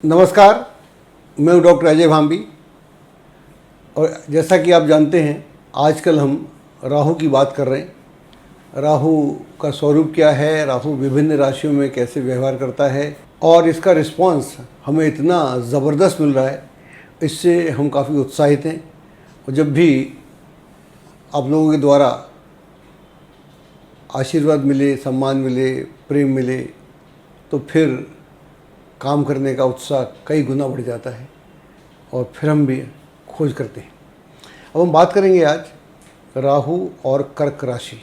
नमस्कार, मैं हूँ डॉक्टर अजय भांबी। और जैसा कि आप जानते हैं, आजकल हम राहु की बात कर रहे हैं। राहु का स्वरूप क्या है, राहु विभिन्न राशियों में कैसे व्यवहार करता है और इसका रिस्पांस हमें इतना ज़बरदस्त मिल रहा है, इससे हम काफ़ी उत्साहित हैं। और जब भी आप लोगों के द्वारा आशीर्वाद मिले, सम्मान मिले, प्रेम मिले, तो फिर काम करने का उत्साह कई गुना बढ़ जाता है और फिर हम भी खोज करते हैं। अब हम बात करेंगे आज राहु और कर्क राशि।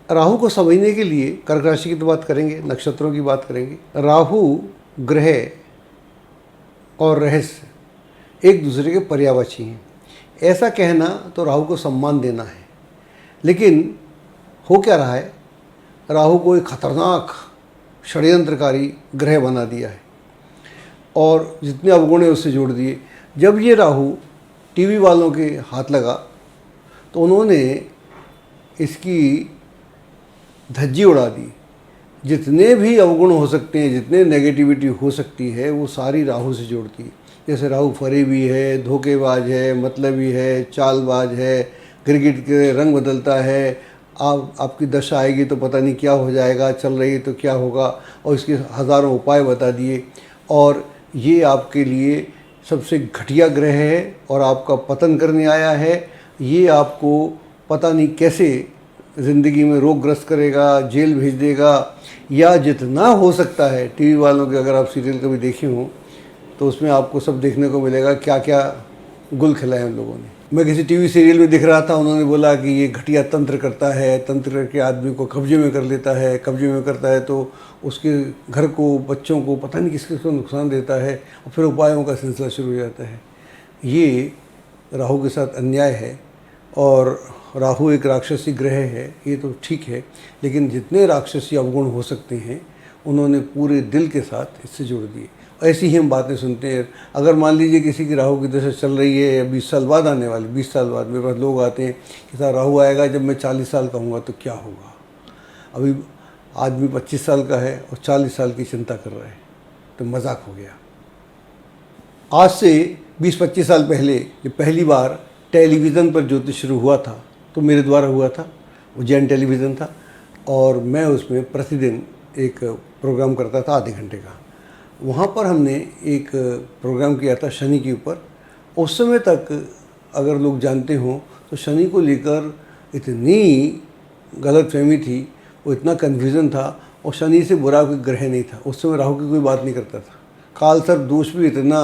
राहु को समझने के लिए कर्क राशि की तो बात करेंगे, नक्षत्रों की बात करेंगे। राहु ग्रह और रहस्य एक दूसरे के पर्यायवाची हैं। ऐसा कहना तो राहु को सम्मान देना है, लेकिन हो क्या रहा है, राहु को एक खतरनाक षड्यंत्रकारी ग्रह बना दिया है और जितने अवगुण है उससे जोड़ दिए। जब ये राहु टीवी वालों के हाथ लगा तो उन्होंने इसकी धज्जी उड़ा दी। जितने भी अवगुण हो सकते हैं, जितने नेगेटिविटी हो सकती है, वो सारी राहु से जोड़ती है। जैसे राहु फरेबी है, धोखेबाज है, मतलबी है, चालबाज है, गिरगिट के रंग बदलता है, आपकी दशा आएगी तो पता नहीं क्या हो जाएगा, चल रही है तो क्या होगा, और इसके हज़ारों उपाय बता दिए। और ये आपके लिए सबसे घटिया ग्रह है और आपका पतन करने आया है। ये आपको पता नहीं कैसे ज़िंदगी में रोगग्रस्त करेगा, जेल भेज देगा, या जितना हो सकता है। टीवी वालों के अगर आप सीरियल कभी देखे हों तो उसमें आपको सब देखने को मिलेगा, क्या क्या गुल खिलाए उन लोगों ने। मैं किसी टीवी सीरियल में दिख रहा था, उन्होंने बोला कि ये घटिया तंत्र करता है, तंत्र करके आदमी को कब्जे में कर लेता है, कब्जे में करता है तो उसके घर को, बच्चों को, पता नहीं किस किस को नुकसान देता है, और फिर उपायों का सिलसिला शुरू हो जाता है। ये राहु के साथ अन्याय है। और राहु एक राक्षसी ग्रह है, ये तो ठीक है, लेकिन जितने राक्षसी अवगुण हो सकते हैं उन्होंने पूरे दिल के साथ इससे जोड़ दिए। ऐसी ही हम बातें सुनते हैं। अगर मान लीजिए किसी की राहु की दशा चल रही है, या 20 साल बाद आने वाली, 20 साल बाद मेरे पास लोग आते हैं कि सर राहु आएगा जब मैं 40 साल का हूँगा तो क्या होगा। अभी आदमी 25 साल का है और 40 साल की चिंता कर रहा है, तो मजाक हो गया। आज से 20-25 साल पहले जब पहली बार टेलीविज़न पर ज्योतिष शुरू हुआ था तो मेरे द्वारा हुआ था। उज्जैन टेलीविज़न था और मैं उसमें प्रतिदिन एक प्रोग्राम करता था आधे घंटे का। वहाँ पर हमने एक प्रोग्राम किया था शनि के ऊपर। उस समय तक अगर लोग जानते हों तो शनि को लेकर इतनी गलतफहमी थी, वो इतना कन्फ्यूज़न था, और शनि से बुरा कोई ग्रह नहीं था। उस समय राहु की कोई बात नहीं करता था। काल सर्प दोष भी इतना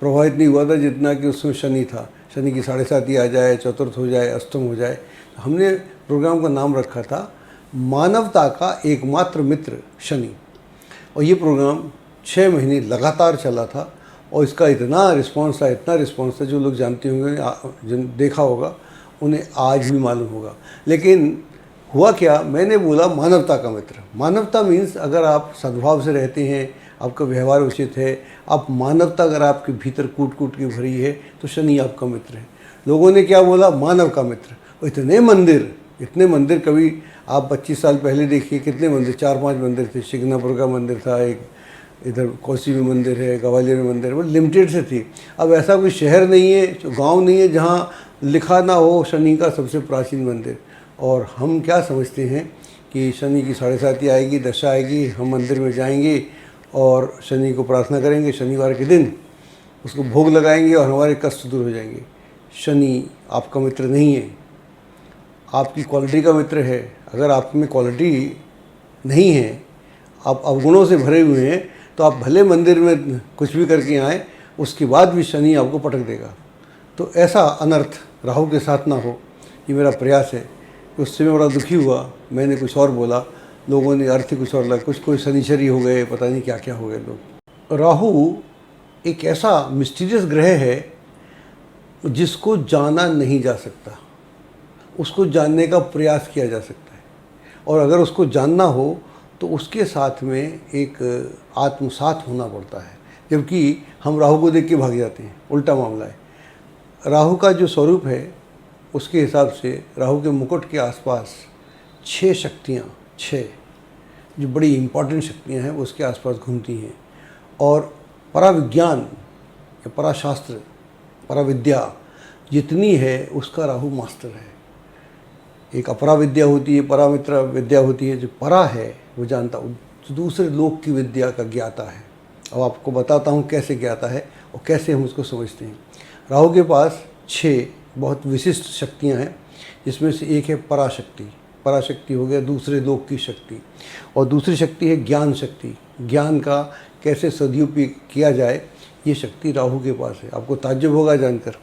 प्रभावित नहीं हुआ था जितना कि उस समय शनि था। शनि की 7.5 आ जाए, चतुर्थ हो जाए, अष्टम हो जाए। हमने प्रोग्राम का नाम रखा था मानवता का एकमात्र मित्र शनि। और ये प्रोग्राम 6 महीने लगातार चला था और इसका इतना रिस्पांस था, इतना रिस्पांस था। जो लोग जानते होंगे, जिन देखा होगा, उन्हें आज भी मालूम होगा। लेकिन हुआ क्या, मैंने बोला मानवता का मित्र। मानवता मीन्स अगर आप सद्भाव से रहते हैं, आपका व्यवहार उचित है, आप मानवता अगर आपके भीतर कूट कूट के भरी है, तो शनि आपका मित्र है। लोगों ने क्या बोला, मानव का मित्र। और इतने मंदिर कभी आप 25 साल पहले देखिए, कितने मंदिर, 4-5 मंदिर थे। शिग्नापुर का मंदिर था एक, इधर कोसी में मंदिर है, ग्वालियर में मंदिर है, वो लिमिटेड से थी। अब ऐसा कोई शहर नहीं है, गांव नहीं है जहां लिखा ना हो शनि का सबसे प्राचीन मंदिर। और हम क्या समझते हैं कि शनि की 7.5 आएगी, दशा आएगी, हम मंदिर में जाएंगे और शनि को प्रार्थना करेंगे, शनिवार के दिन उसको भोग लगाएंगे और हमारे कष्ट दूर हो जाएंगे। शनि आपका मित्र नहीं है, आपकी क्वालिटी का मित्र है। अगर आप में क्वालिटी नहीं है, आप अवगुणों से भरे हुए हैं, तो आप भले मंदिर में कुछ भी करके आएँ, उसके बाद भी शनि आपको पटक देगा। तो ऐसा अनर्थ राहु के साथ ना हो, ये मेरा प्रयास है। उससे मैं बड़ा दुखी हुआ, मैंने कुछ और बोला, लोगों ने अर्थ कुछ और लगा, कुछ कोई शनिचरी हो गए, पता नहीं क्या क्या हो गए लोग। राहु एक ऐसा मिस्टीरियस ग्रह है जिसको जाना नहीं जा सकता, उसको जानने का प्रयास किया जा सकता है। और अगर उसको जानना हो तो उसके साथ में एक आत्मसात होना पड़ता है, जबकि हम राहु को देख के भाग जाते हैं। उल्टा मामला है। राहु का जो स्वरूप है उसके हिसाब से राहु के मुकुट के आसपास 6 शक्तियाँ, 6 जो बड़ी इम्पॉर्टेंट शक्तियाँ हैं, वो उसके आसपास घूमती हैं। और पराविज्ञान या पराशास्त्र, पराविद्या जितनी है उसका राहु मास्टर है। एक अपरा विद्या होती है, परामित्र विद्या होती है। जो परा है वो जानता, जो दूसरे लोक की विद्या का ज्ञाता है। अब आपको बताता हूँ कैसे ज्ञाता है और कैसे हम उसको समझते हैं। राहु के पास 6 बहुत विशिष्ट शक्तियाँ हैं, जिसमें से एक है पराशक्ति। पराशक्ति हो गया दूसरे लोक की शक्ति, और दूसरी शक्ति है ज्ञान शक्ति। ज्ञान का कैसे सदुपयोग किया जाए, ये शक्ति राहु के पास है। आपको ताज्जुब होगा जानकर।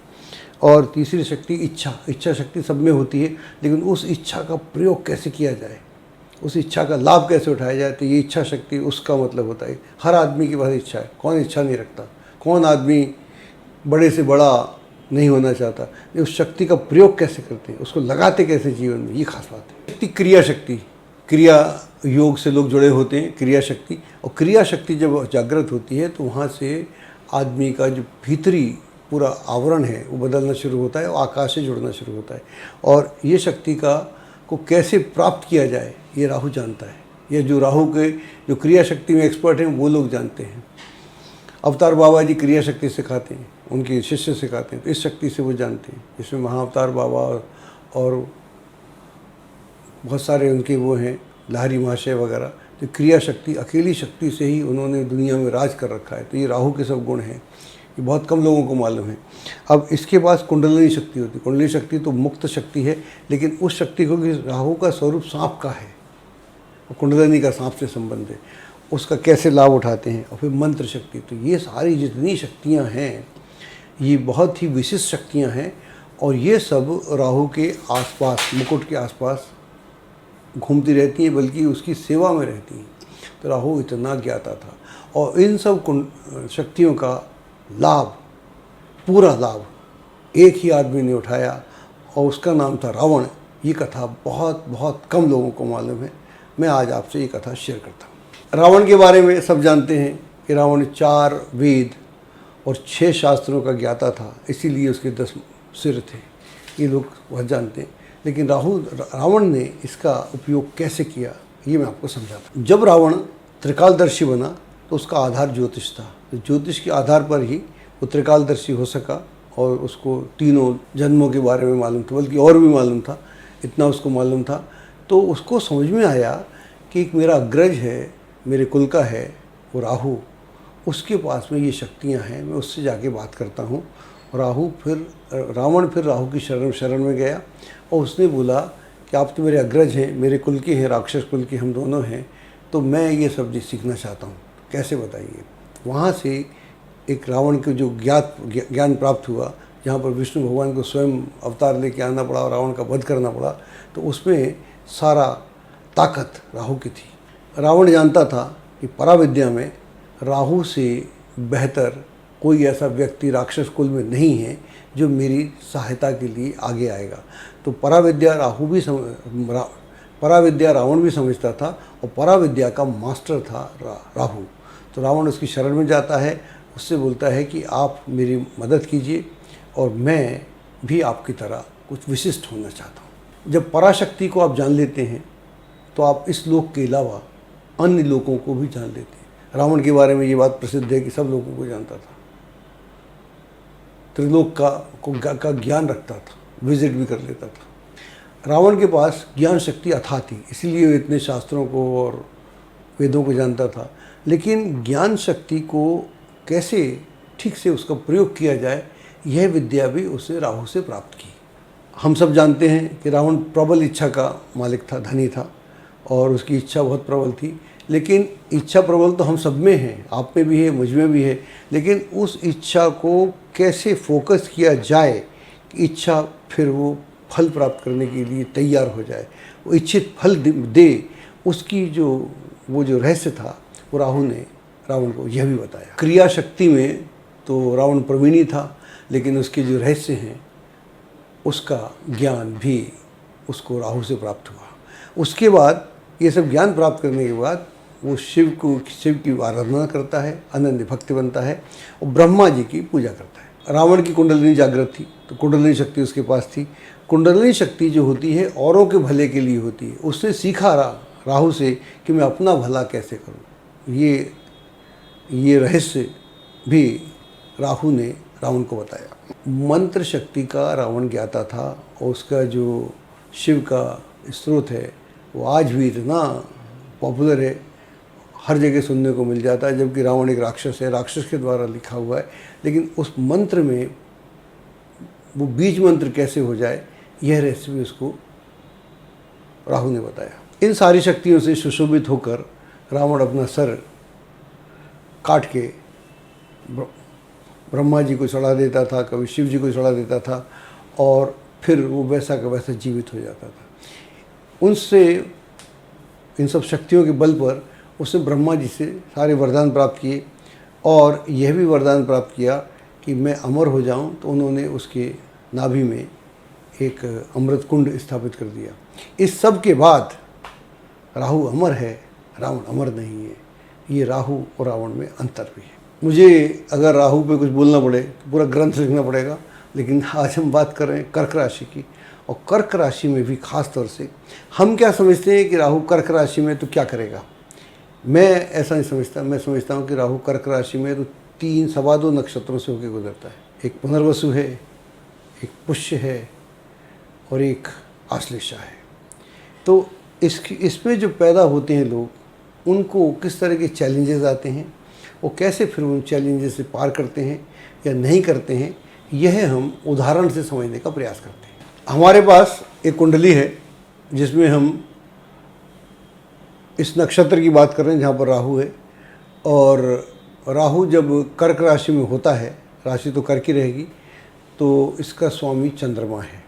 और तीसरी शक्ति इच्छा। इच्छा शक्ति सब में होती है, लेकिन उस इच्छा का प्रयोग कैसे किया जाए, उस इच्छा का लाभ कैसे उठाया जाए, तो ये इच्छा शक्ति उसका मतलब होता है। हर आदमी के पास इच्छा है, कौन इच्छा नहीं रखता, कौन आदमी बड़े से बड़ा नहीं होना चाहता। उस शक्ति का प्रयोग कैसे करते हैं, उसको लगाते कैसे जीवन में, ये खास बात है। शक्ति क्रिया शक्ति, क्रिया योग से लोग जुड़े होते हैं, क्रिया शक्ति। और क्रिया शक्ति जब जागृत होती है तो वहाँ से आदमी का जो भीतरी पूरा आवरण है वो बदलना शुरू होता है और आकाश से जुड़ना शुरू होता है। और ये शक्ति को कैसे प्राप्त किया जाए ये राहु जानता है। ये जो राहु के जो क्रिया शक्ति में एक्सपर्ट हैं वो लोग जानते हैं। अवतार बाबा जी क्रिया शक्ति सिखाते हैं, उनके शिष्य सिखाते हैं, तो इस शक्ति से वो जानते हैं। इसमें महाअवतार बाबा और बहुत सारे उनके वो हैं, लाहरी महाशय वगैरह, तो क्रिया शक्ति, अकेली शक्ति से ही उन्होंने दुनिया में राज कर रखा है। तो ये राहु के सब गुण हैं, ये बहुत कम लोगों को मालूम है। अब इसके पास कुंडलिनी शक्ति होती है। कुंडलिनी शक्ति तो मुक्त शक्ति है, लेकिन उस शक्ति को कि राहु का स्वरूप सांप का है और कुंडलिनी का सांप से संबंध है, उसका कैसे लाभ उठाते हैं। और फिर मंत्र शक्ति, तो ये सारी जितनी शक्तियाँ हैं ये बहुत ही विशिष्ट शक्तियाँ हैं, और ये सब राहु के आसपास, मुकुट के आसपास घूमती रहती हैं, बल्कि उसकी सेवा में रहती हैं। तो राहु इतना ज्ञाता था, और इन सब शक्तियों का लाभ, पूरा लाभ एक ही आदमी ने उठाया, और उसका नाम था रावण। ये कथा बहुत बहुत कम लोगों को मालूम है। मैं आज आपसे ये कथा शेयर करता हूँ। रावण के बारे में सब जानते हैं कि रावण 4 वेद और 6 शास्त्रों का ज्ञाता था, इसीलिए उसके 10 सिर थे। ये लोग बहुत जानते हैं, लेकिन रावण ने इसका उपयोग कैसे किया ये मैं आपको समझाता हूँ। जब रावण त्रिकालदर्शी बना तो उसका आधार ज्योतिष था। तो ज्योतिष के आधार पर ही वो त्रिकालदर्शी हो सका, और उसको तीनों जन्मों के बारे में मालूम था, बल्कि और भी मालूम था, इतना उसको मालूम था। तो उसको समझ में आया कि एक मेरा अग्रज है, मेरे कुल का है, वो राहु, उसके पास में ये शक्तियाँ हैं, मैं उससे जाके बात करता हूँ। रावण फिर राहु की शरण में गया, और उसने बोला कि आप तो मेरे अग्रज हैं, मेरे कुल के हैं, राक्षस कुल के हम दोनों हैं, तो मैं ये सब सीखना चाहता हूँ, कैसे बताइए। वहाँ से एक रावण को जो ज्ञान प्राप्त हुआ, जहाँ पर विष्णु भगवान को स्वयं अवतार लेके आना पड़ा और रावण का वध करना पड़ा, तो उसमें सारा ताकत राहु की थी। रावण जानता था कि पराविद्या में राहु से बेहतर कोई ऐसा व्यक्ति राक्षस कुल में नहीं है जो मेरी सहायता के लिए आगे आएगा। तो पराविद्या रावण भी समझता था, और पराविद्या का मास्टर था राहु। तो रावण उसकी शरण में जाता है, उससे बोलता है कि आप मेरी मदद कीजिए, और मैं भी आपकी तरह कुछ विशिष्ट होना चाहता हूँ। जब पराशक्ति को आप जान लेते हैं तो आप इस लोक के अलावा अन्य लोगों को भी जान लेते हैं। रावण के बारे में ये बात प्रसिद्ध है कि सब लोगों को जानता था, त्रिलोक का ज्ञान रखता था, विजिट भी कर लेता था। रावण के पास ज्ञान शक्ति अथाह थी, इसीलिए वो इतने शास्त्रों को और वेदों को जानता था। लेकिन ज्ञान शक्ति को कैसे ठीक से उसका प्रयोग किया जाए, यह विद्या भी उसने राहु से प्राप्त की। हम सब जानते हैं कि रावण प्रबल इच्छा का मालिक था, धनी था, और उसकी इच्छा बहुत प्रबल थी। लेकिन इच्छा प्रबल तो हम सब में है, आप में भी है, मुझ में भी है। लेकिन उस इच्छा को कैसे फोकस किया जाए कि इच्छा फिर वो फल प्राप्त करने के लिए तैयार हो जाए, वो इच्छित फल दे, उसकी वो जो रहस्य था, वो राहु ने रावण को यह भी बताया। क्रिया शक्ति में तो रावण प्रवीणी था, लेकिन उसके जो रहस्य हैं उसका ज्ञान भी उसको राहु से प्राप्त हुआ। उसके बाद ये सब ज्ञान प्राप्त करने के बाद वो शिव की आराधना करता है, अनन्य भक्त बनता है, और ब्रह्मा जी की पूजा करता है। रावण की कुंडलिनी जागृत थी, तो कुंडलिनी शक्ति उसके पास थी। कुंडलिनी शक्ति जो होती है औरों के भले के लिए होती है। उसने सीखा राहु से कि मैं अपना भला कैसे करूं। ये रहस्य भी राहु ने रावण को बताया। मंत्र शक्ति का रावण ज्ञाता था और उसका जो शिव का स्रोत है वो आज भी इतना पॉपुलर है, हर जगह सुनने को मिल जाता है। जबकि रावण एक राक्षस है, राक्षस के द्वारा लिखा हुआ है, लेकिन उस मंत्र में वो बीज मंत्र कैसे हो जाए यह रेसिपी उसको राहु ने बताया। इन सारी शक्तियों से सुशोभित होकर रावण अपना सर काट के ब्रह्मा जी को चढ़ा देता था, कभी शिव जी को चढ़ा देता था और फिर वो वैसा का वैसा जीवित हो जाता था। उनसे इन सब शक्तियों के बल पर उसने ब्रह्मा जी से सारे वरदान प्राप्त किए और यह भी वरदान प्राप्त किया कि मैं अमर हो जाऊं। तो उन्होंने उसके नाभि में एक अमृत कुंड स्थापित कर दिया। इस सब के बाद राहु अमर है, रावण अमर नहीं है। ये राहु और रावण में अंतर भी है। मुझे अगर राहु पे कुछ बोलना पड़े तो पूरा ग्रंथ लिखना पड़ेगा, लेकिन आज हम बात कर रहे हैं कर्क राशि की। और कर्क राशि में भी खास तौर से हम क्या समझते हैं कि राहु कर्क राशि में तो क्या करेगा। मैं ऐसा नहीं समझता। मैं समझता हूँ कि राहु कर्क राशि में तो 3 सवा 2 नक्षत्रों से होकर गुजरता है। एक पुनर्वसु है, एक पुष्य है और एक आश्लेषा है। तो इसमें जो पैदा होते हैं लोग, उनको किस तरह के चैलेंजेस आते हैं, वो कैसे फिर उन चैलेंजेस से पार करते हैं या नहीं करते हैं, यह हम उदाहरण से समझने का प्रयास करते हैं। हमारे पास एक कुंडली है जिसमें हम इस नक्षत्र की बात कर रहे हैं जहाँ पर राहु है। और राहु जब कर्क राशि में होता है, राशि तो कर्क ही रहेगी, तो इसका स्वामी चंद्रमा है।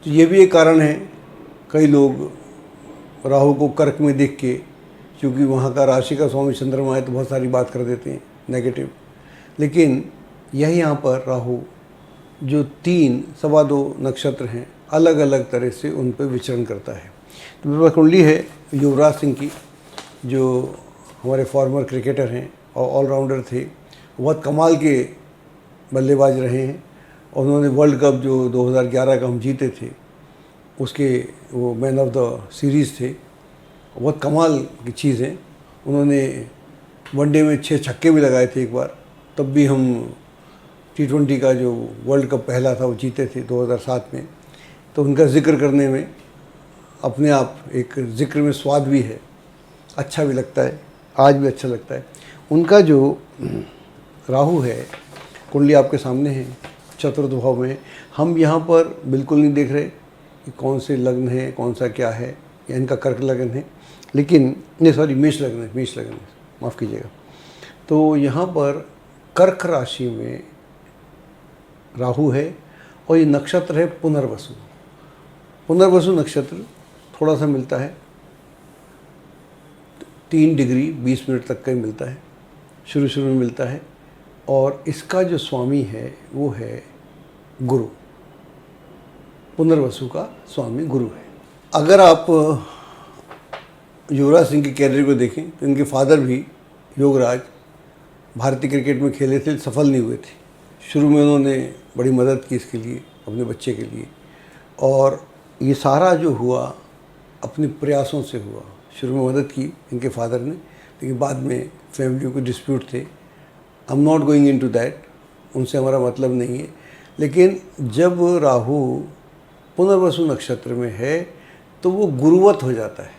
तो ये भी एक कारण है, कई लोग राहु को कर्क में देख के, क्योंकि वहाँ का राशि का स्वामी चंद्रमा है, तो बहुत सारी बात कर देते हैं नेगेटिव। लेकिन यही यहाँ पर राहु जो 3 सवा 2 नक्षत्र हैं, अलग अलग तरह से उन पर विचरण करता है। तो मेरे पास कुंडली है युवराज सिंह की, जो हमारे फॉर्मर क्रिकेटर हैं और ऑलराउंडर थे। बहुत कमाल के बल्लेबाज रहे हैं और उन्होंने वर्ल्ड कप जो 2011 का हम जीते थे उसके वो मैन ऑफ द सीरीज़ थे। बहुत कमाल की चीज़ है। उन्होंने वनडे में 6 छक्के भी लगाए थे एक बार, तब भी हम T20 का जो वर्ल्ड कप पहला था वो जीते थे 2007 में। तो उनका जिक्र करने में अपने आप एक जिक्र में स्वाद भी है, अच्छा भी लगता है, आज भी अच्छा लगता है। उनका जो राहु है, कुंडली आपके सामने है, चतुर्थ भाव में। हम यहाँ पर बिल्कुल नहीं देख रहे कि कौन से लग्न है, कौन सा क्या है, या इनका कर्क लग्न है, लेकिन नहीं सॉरी मेष लग्न है, मेष लग्न है, माफ़ कीजिएगा। तो यहाँ पर कर्क राशि में राहु है और ये नक्षत्र है पुनर्वसु। पुनर्वसु नक्षत्र थोड़ा सा मिलता है, 3 डिग्री 20 मिनट तक का ही मिलता है, शुरू में मिलता है। और इसका जो स्वामी है वो है गुरु। पुनर्वसु का स्वामी गुरु है। अगर आप युवराज सिंह के कैरियर को देखें तो इनके फादर भी योगराज भारतीय क्रिकेट में खेले थे, सफल नहीं हुए थे। शुरू में उन्होंने बड़ी मदद की इसके लिए, अपने बच्चे के लिए। और ये सारा जो हुआ अपने प्रयासों से हुआ। शुरू में मदद की इनके फादर ने, लेकिन बाद में फैमिली को डिस्प्यूट थे। I am not going into that, उनसे हमारा मतलब नहीं है। लेकिन जब राहु पुनर्वसु नक्षत्र में है तो वो गुरुवत हो जाता है,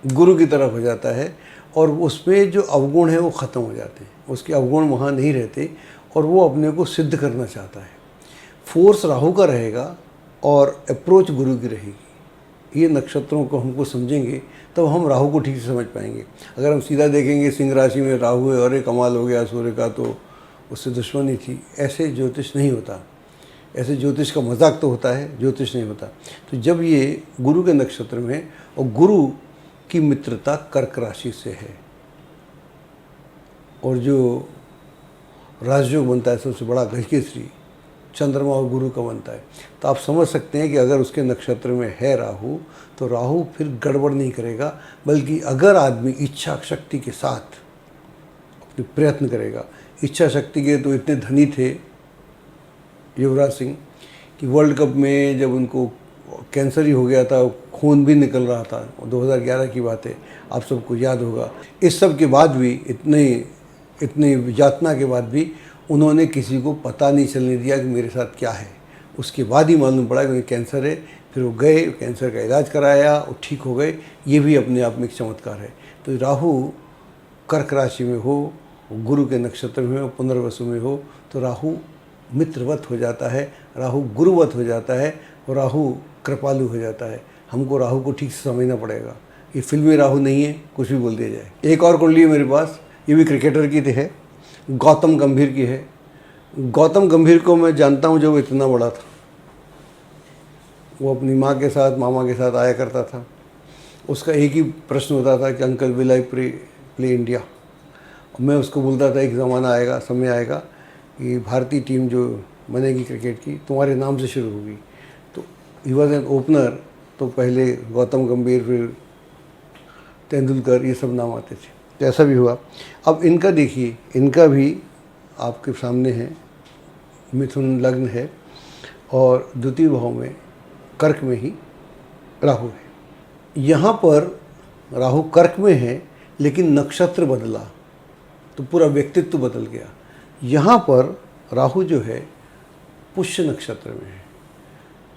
गुरु की तरफ हो जाता है, और उसमें जो अवगुण है वो ख़त्म हो जाते हैं। उसके अवगुण वहाँ नहीं रहते और वो अपने को सिद्ध करना चाहता है। फोर्स राहु का रहेगा और अप्रोच गुरु की रहेगी। ये नक्षत्रों को हमको समझेंगे तब हम राहु को ठीक से समझ पाएंगे। अगर हम सीधा देखेंगे सिंह राशि में राहु है और एक कमाल हो गया सूर्य का, तो उससे दुश्मनी थी, ऐसे ज्योतिष नहीं होता। ऐसे ज्योतिष का मजाक तो होता है, ज्योतिष नहीं होता। तो जब ये गुरु के नक्षत्र में, और गुरु की मित्रता कर्क राशि से है, और जो राजयोग बनता है सबसे बड़ा गजकेसरी चंद्रमा और गुरु का बनता है। तो आप समझ सकते हैं कि अगर उसके नक्षत्र में है राहु, तो राहु फिर गड़बड़ नहीं करेगा, बल्कि अगर आदमी इच्छा शक्ति के साथ अपने प्रयत्न करेगा। इच्छा शक्ति के तो इतने धनी थे युवराज सिंह कि वर्ल्ड कप में जब उनको कैंसर ही हो गया था, खून भी निकल रहा था, 2011 की बात है, आप सबको याद होगा। इस सब के बाद भी इतने इतनी यातना के बाद भी उन्होंने किसी को पता नहीं चलने दिया कि मेरे साथ क्या है। उसके बाद ही मालूम पड़ा कि उन्हें कैंसर है। फिर वो गए, कैंसर का इलाज कराया, वो ठीक हो गए। ये भी अपने आप में एक चमत्कार है। तो राहु कर्क राशि में हो, गुरु के नक्षत्र में हो, पुनर्वसु में हो, तो राहु मित्रवत हो जाता है, राहु गुरुवत हो जाता है और राहु कृपालु हो जाता है। हमको राहु को ठीक से समझना पड़ेगा। ये फिल्मी राहु नहीं है, कुछ भी बोल दिया जाए। एक और कुंडली है मेरे पास, ये भी क्रिकेटर की है, गौतम गंभीर की है। गौतम गंभीर को मैं जानता हूँ जब वो इतना बड़ा था। वो अपनी माँ के साथ, मामा के साथ आया करता था। उसका एक ही प्रश्न होता था कि uncle will I play India. मैं उसको बोलता था एक ज़माना आएगा, समय आएगा कि भारतीय टीम जो बनेगी क्रिकेट की तुम्हारे नाम से शुरू होगी। तो ही वॉज एन ओपनर। तो पहले गौतम गंभीर, फिर तेंदुलकर, ये सब नाम आते थे। तो ऐसा भी हुआ। अब इनका देखिए, इनका भी आपके सामने है, मिथुन लग्न है और द्वितीय भाव में कर्क में ही राहु है। यहाँ पर राहु कर्क में है लेकिन नक्षत्र बदला तो पूरा व्यक्तित्व बदल गया। यहाँ पर राहु जो है पुष्य नक्षत्र में है।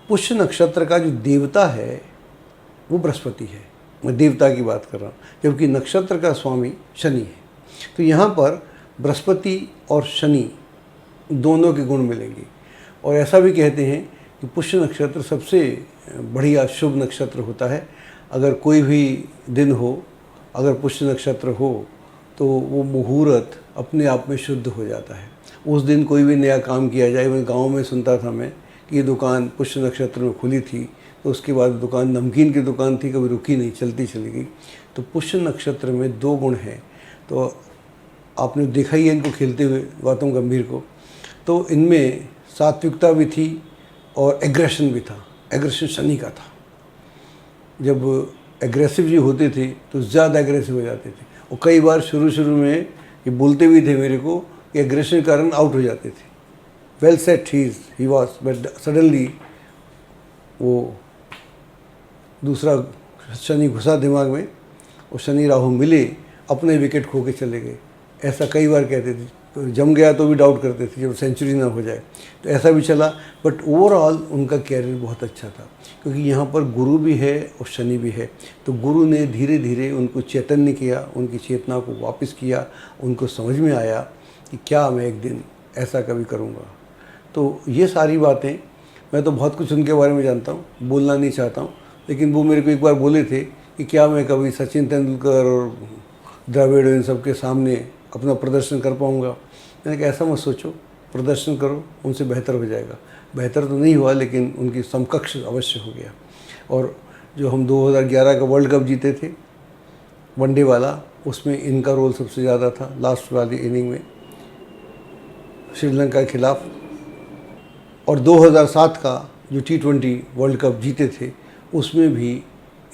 पुष्य नक्षत्र का जो देवता है वो बृहस्पति है। मैं देवता की बात कर रहा हूँ, जबकि नक्षत्र का स्वामी शनि है। तो यहाँ पर बृहस्पति और शनि दोनों के गुण मिलेंगे। और ऐसा भी कहते हैं कि पुष्य नक्षत्र सबसे बढ़िया शुभ नक्षत्र होता है। अगर कोई भी दिन हो, अगर पुष्य नक्षत्र हो तो वो मुहूर्त अपने आप में शुद्ध हो जाता है। उस दिन कोई भी नया काम किया जाए, मैं गांव में सुनता था मैं कि ये दुकान पुष्य नक्षत्र में खुली थी, तो उसके बाद दुकान नमकीन की दुकान थी, कभी रुकी नहीं, चलती चली गई। तो पुष्य नक्षत्र में दो गुण हैं। तो आपने देखा ही है इनको खेलते हुए, गौतम गंभीर को। तो इनमें सात्विकता भी थी और एग्रेशन भी था। एग्रेशन शनि का था। जब एग्रेसिव जी होते थे तो ज़्यादा एग्रेसिव हो जाते थे। और कई बार शुरू में ये बोलते भी थे मेरे को कि एग्रेशन के कारण आउट हो जाते थे। Well set he was, but suddenly वो दूसरा शनि घुसा दिमाग में और शनि राहु मिले, अपने विकेट खो के चले गए। ऐसा कई बार कहते थे। तो जम गया तो भी डाउट करते थे जब सेंचुरी ना हो जाए। तो ऐसा भी चला, बट ओवरऑल उनका कैरियर बहुत अच्छा था, क्योंकि यहाँ पर गुरु भी है और शनि भी है। तो गुरु ने धीरे धीरे उनको चैतन्य किया, उनकी चेतना को वापस किया। उनको समझ में आया कि क्या मैं एक दिन ऐसा कभी करूँगा। तो ये सारी बातें, मैं तो बहुत कुछ उनके बारे में जानता हूँ, बोलना नहीं चाहता हूँ, लेकिन वो मेरे को एक बार बोले थे कि क्या मैं कभी सचिन तेंदुलकर और द्रविड़ इन सब के सामने अपना प्रदर्शन कर पाऊँगा। मैंने कहा ऐसा मत सोचो, प्रदर्शन करो, उनसे बेहतर हो जाएगा। बेहतर तो नहीं हुआ, लेकिन उनकी समकक्ष अवश्य हो गया। और जो हम 2011 का वर्ल्ड कप जीते थे वनडे वाला, उसमें इनका रोल सबसे ज़्यादा था। लास्ट वाली इनिंग में श्रीलंका के खिलाफ। और 2007 का जो T20 वर्ल्ड कप जीते थे, उसमें भी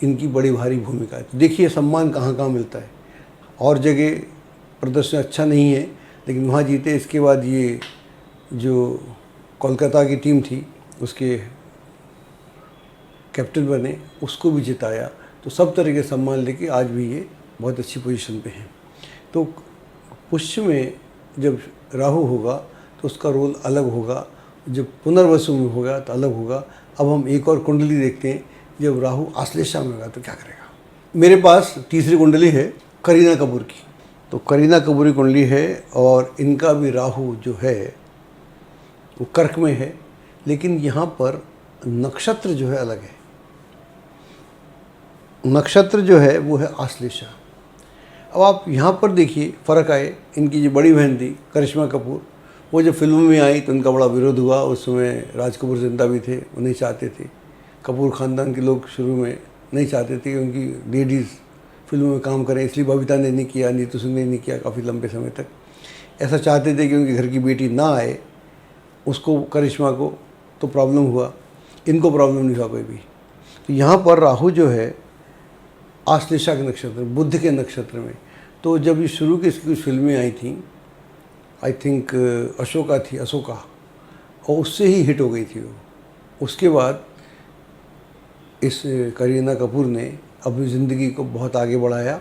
इनकी बड़ी भारी भूमिका है। तो देखिए सम्मान कहाँ कहाँ मिलता है। और जगह प्रदर्शन अच्छा नहीं है, लेकिन वहाँ जीते। इसके बाद ये जो कोलकाता की टीम थी उसके कैप्टन बने, उसको भी जिताया। तो सब तरह के सम्मान लेके आज भी ये बहुत अच्छी पोजीशन पे हैं। तो पुष्य में जब राहु होगा तो उसका रोल अलग होगा, जब पुनर्वसु में होगा तो अलग होगा। अब हम एक और कुंडली देखते हैं, जब राहु आश्लेषा में होगा तो क्या करेगा। मेरे पास तीसरी कुंडली है करीना कपूर की। तो करीना कपूर की कुंडली है और इनका भी राहु जो है वो कर्क में है, लेकिन यहाँ पर नक्षत्र जो है अलग है। नक्षत्र जो है वो है आश्लेषा। अब आप यहाँ पर देखिए फ़र्क आए। इनकी जो बड़ी बहन थी करिश्मा कपूर, वो जब फिल्म में आई तो उनका बड़ा विरोध हुआ। उस समय राज कपूर जिंदा भी थे, वो नहीं चाहते थे। कपूर ख़ानदान के लोग शुरू में नहीं चाहते थे कि उनकी लेडीज़ फिल्मों में काम करें, इसलिए बबीता ने नहीं किया, नीतू सिंह ने नहीं किया काफ़ी लंबे समय तक। ऐसा चाहते थे कि उनके घर की बेटी ना आए, उसको करिश्मा को तो प्रॉब्लम हुआ, इनको प्रॉब्लम नहीं हुआ कोई भी। तो यहाँ पर राहु जो है आश्लेषा के नक्षत्र, बुध के नक्षत्र में। तो जब ये शुरू की इसकी कुछ फिल्में आई थी, आई थिंक अशोका थी, अशोका, और उससे ही हिट हो गई थी वो। उसके बाद इस करीना कपूर ने अपनी ज़िंदगी को बहुत आगे बढ़ाया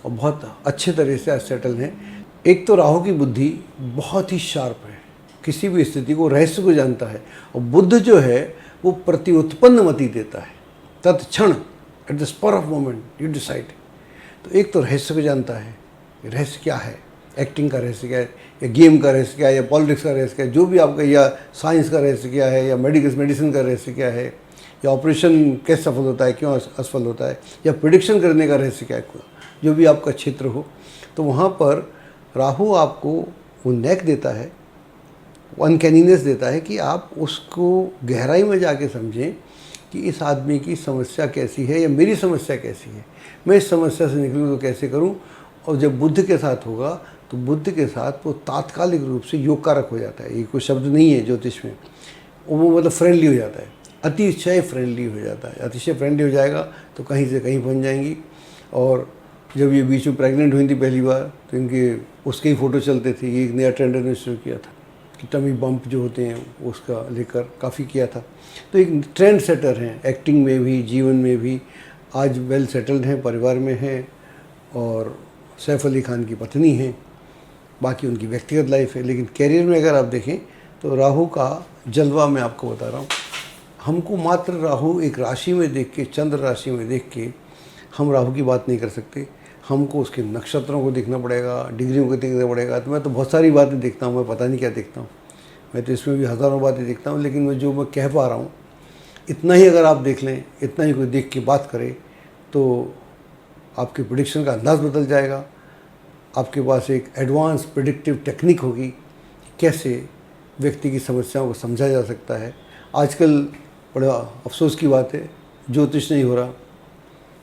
और बहुत अच्छे तरह से आज सेटल हैं। एक तो राहु की बुद्धि बहुत ही शार्प है, किसी भी स्थिति को, रहस्य को जानता है। और बुध जो है वो प्रति उत्पन्न मति देता है, तत्क्षण, at the spur of moment you decide. तो एक तो रहस्य को जानता है, रहस्य क्या है, एक्टिंग का रहस्य क्या है, या गेम का रहस्य क्या है, या पॉलिटिक्स का रहस्य क्या है, जो भी आपका, या साइंस का रहस्य क्या है, या मेडिसिन का रहस्य क्या है, या ऑपरेशन कैसे सफल होता है, क्यों असफल होता है, या प्रिडिक्शन करने का रहस्य क्या है, जो भी आपका क्षेत्र हो। तो वहाँ पर राहु आपको वो नेक देता है, अनकैनीनेस देता है कि आप उसको गहराई में जाके समझें कि इस आदमी की समस्या कैसी है, या मेरी समस्या कैसी है, मैं इस समस्या से निकलूँ तो कैसे करूँ। और जब बुद्ध के साथ होगा तो बुद्ध के साथ वो तात्कालिक रूप से योग कारक हो जाता है। ये कोई शब्द नहीं है ज्योतिष में, वो मतलब फ्रेंडली हो जाता है, अतिशय फ्रेंडली हो जाता है। अतिशय फ्रेंडली हो जाएगा तो कहीं से कहीं पहुँच जाएंगी। और जब ये बीच में प्रेग्नेंट हुई थी पहली बार, तो इनके उसके ही फ़ोटो चलते थे। ये एक नया ट्रेंड ने शुरू किया था कि टमी बम्प जो होते हैं उसका लेकर काफ़ी किया था। तो एक ट्रेंड सेटर हैं, एक्टिंग में भी, जीवन में भी। आज वेल सेटल्ड हैं, परिवार में हैं, और सैफ अली खान की पत्नी हैं। बाकी उनकी व्यक्तिगत लाइफ है। लेकिन कैरियर में अगर आप देखें तो राहु का जलवा मैं आपको बता रहा हूँ। हमको मात्र राहु एक राशि में देख के, चंद्र राशि में देख के हम राहु की बात नहीं कर सकते। हमको उसके नक्षत्रों को देखना पड़ेगा, डिग्रियों को देखना पड़ेगा। तो मैं तो बहुत सारी बातें देखता हूँ, मैं पता नहीं क्या देखता हूँ, मैं तो इसमें भी हज़ारों बातें देखता हूँ। लेकिन जो मैं कह पा रहा हूँ इतना ही अगर आप देख लें, इतना ही कोई देख के बात करे तो आपके प्रेडिक्शन का अंदाज़ बदल जाएगा। आपके पास एक एडवांस प्रेडिक्टिव टेक्निक होगी, कैसे व्यक्ति की समस्याओं को समझा जा सकता है। आजकल बड़ा अफसोस की बात है, ज्योतिष नहीं हो रहा,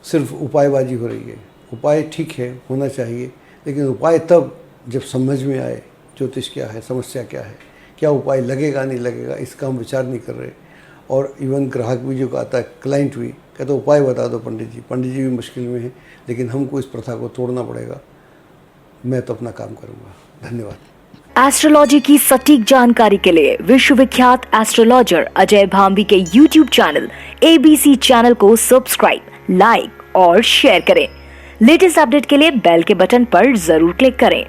सिर्फ उपायबाजी हो रही है। उपाय ठीक है, होना चाहिए, लेकिन उपाय तब जब समझ में आए ज्योतिष क्या है, समस्या क्या है, क्या उपाय लगेगा नहीं लगेगा, इसका हम विचार नहीं कर रहे। और इवन ग्राहक भी जो कहता है, क्लाइंट भी कहता है उपाय बता दो पंडित जी भी मुश्किल में है। लेकिन हमको इस प्रथा को तोड़ना पड़ेगा। मैं तो अपना काम करूँगा। धन्यवाद। एस्ट्रोलॉजी की सटीक जानकारी के लिए विश्वविख्यात एस्ट्रोलॉजर अजय भांबी के YouTube चैनल ABC चैनल को सब्सक्राइब, लाइक और शेयर करें। लेटेस्ट अपडेट के लिए बेल के बटन पर जरूर क्लिक करें।